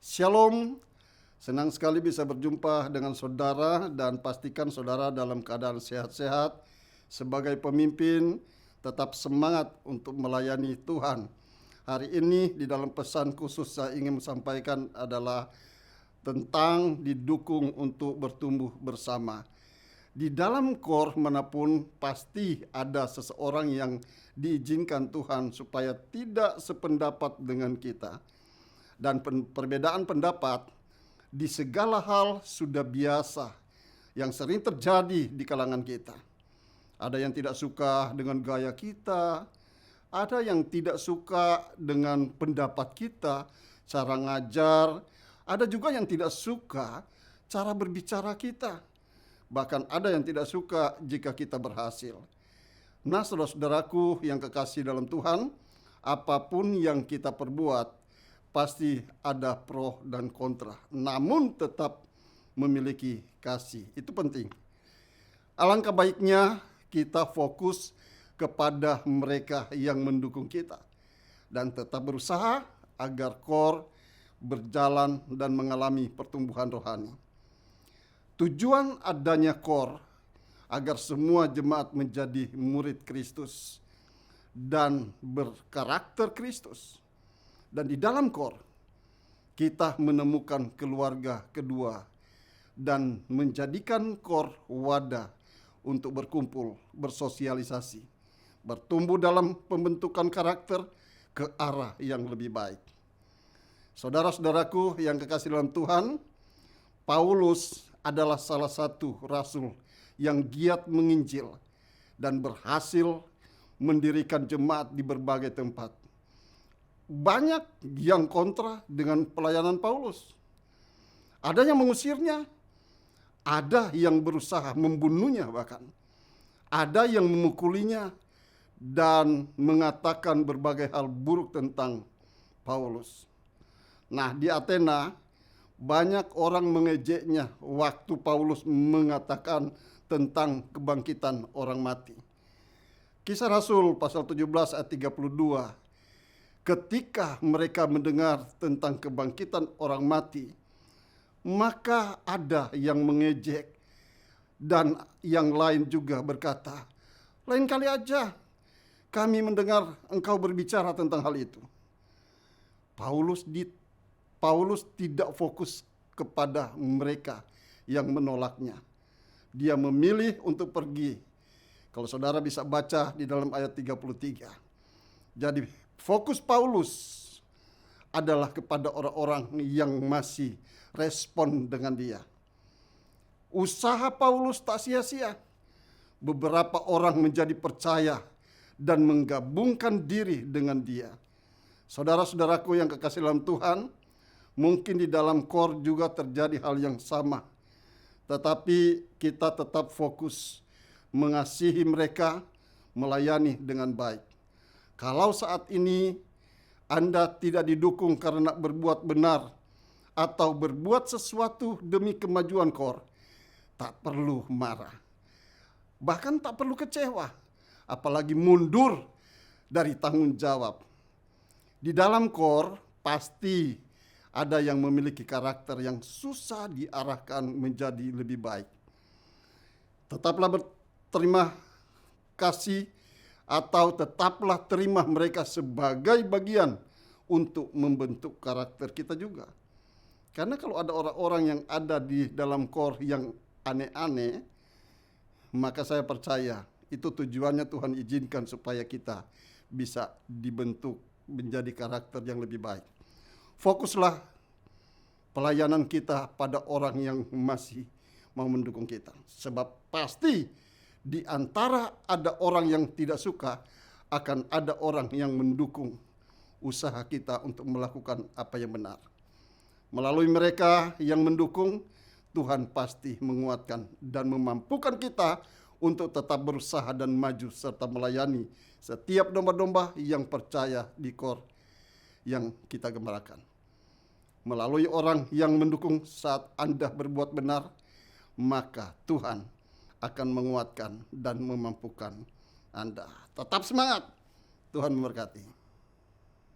Shalom, senang sekali bisa berjumpa dengan saudara dan pastikan saudara dalam keadaan sehat-sehat. Sebagai pemimpin, tetap semangat untuk melayani Tuhan. Hari ini di dalam pesan khusus saya ingin sampaikan adalah tentang didukung untuk bertumbuh bersama. Di dalam KOR manapun pasti ada seseorang yang diizinkan Tuhan supaya tidak sependapat dengan kita. Dan perbedaan pendapat di segala hal sudah biasa yang sering terjadi di kalangan kita. Ada yang tidak suka dengan gaya kita, ada yang tidak suka dengan pendapat kita, cara ngajar, ada juga yang tidak suka cara berbicara kita. Bahkan ada yang tidak suka jika kita berhasil. Nah, saudara-saudaraku yang kekasih dalam Tuhan, apapun yang kita perbuat, pasti ada pro dan kontra, namun tetap memiliki kasih. Itu penting. Alangkah baiknya kita fokus kepada mereka yang mendukung kita dan tetap berusaha agar KOR berjalan dan mengalami pertumbuhan rohani. Tujuan adanya KOR agar semua jemaat menjadi murid Kristus dan berkarakter Kristus. Dan di dalam KOR kita menemukan keluarga kedua dan menjadikan KOR wadah untuk berkumpul, bersosialisasi, bertumbuh dalam pembentukan karakter ke arah yang lebih baik. Saudara-saudaraku yang kekasih dalam Tuhan, Paulus adalah salah satu rasul yang giat menginjil dan berhasil mendirikan jemaat di berbagai tempat. Banyak yang kontra dengan pelayanan Paulus. Ada yang mengusirnya, ada yang berusaha membunuhnya bahkan. Ada yang memukulinya dan mengatakan berbagai hal buruk tentang Paulus. Nah, di Athena banyak orang mengejeknya waktu Paulus mengatakan tentang kebangkitan orang mati. Kisah Rasul pasal 17 ayat 32. Ketika mereka mendengar tentang kebangkitan orang mati, maka ada yang mengejek dan yang lain juga berkata, lain kali aja kami mendengar engkau berbicara tentang hal itu. Paulus tidak fokus kepada mereka yang menolaknya. Dia memilih untuk pergi. Kalau saudara bisa baca di dalam ayat 33. Jadi fokus Paulus adalah kepada orang-orang yang masih respon dengan dia. Usaha Paulus tak sia-sia. Beberapa orang menjadi percaya dan menggabungkan diri dengan dia. Saudara-saudaraku yang kekasih dalam Tuhan, mungkin di dalam KOR juga terjadi hal yang sama. Tetapi kita tetap fokus mengasihi mereka, melayani dengan baik. Kalau saat ini Anda tidak didukung karena berbuat benar atau berbuat sesuatu demi kemajuan KOR, tak perlu marah. Bahkan tak perlu kecewa, apalagi mundur dari tanggung jawab. Di dalam KOR pasti ada yang memiliki karakter yang susah diarahkan menjadi lebih baik. Tetaplah berterima kasih atau tetaplah terima mereka sebagai bagian untuk membentuk karakter kita juga. Karena kalau ada orang-orang yang ada di dalam KOR yang aneh-aneh, maka saya percaya itu tujuannya Tuhan izinkan supaya kita bisa dibentuk menjadi karakter yang lebih baik. Fokuslah pelayanan kita pada orang yang masih mau mendukung kita. Sebab pasti di antara ada orang yang tidak suka, akan ada orang yang mendukung usaha kita untuk melakukan apa yang benar. Melalui mereka yang mendukung, Tuhan pasti menguatkan dan memampukan kita untuk tetap berusaha dan maju serta melayani setiap domba-domba yang percaya di KOR yang kita gembalakan. Melalui orang yang mendukung saat Anda berbuat benar, maka Tuhan akan menguatkan dan memampukan Anda. Tetap semangat. Tuhan memberkati.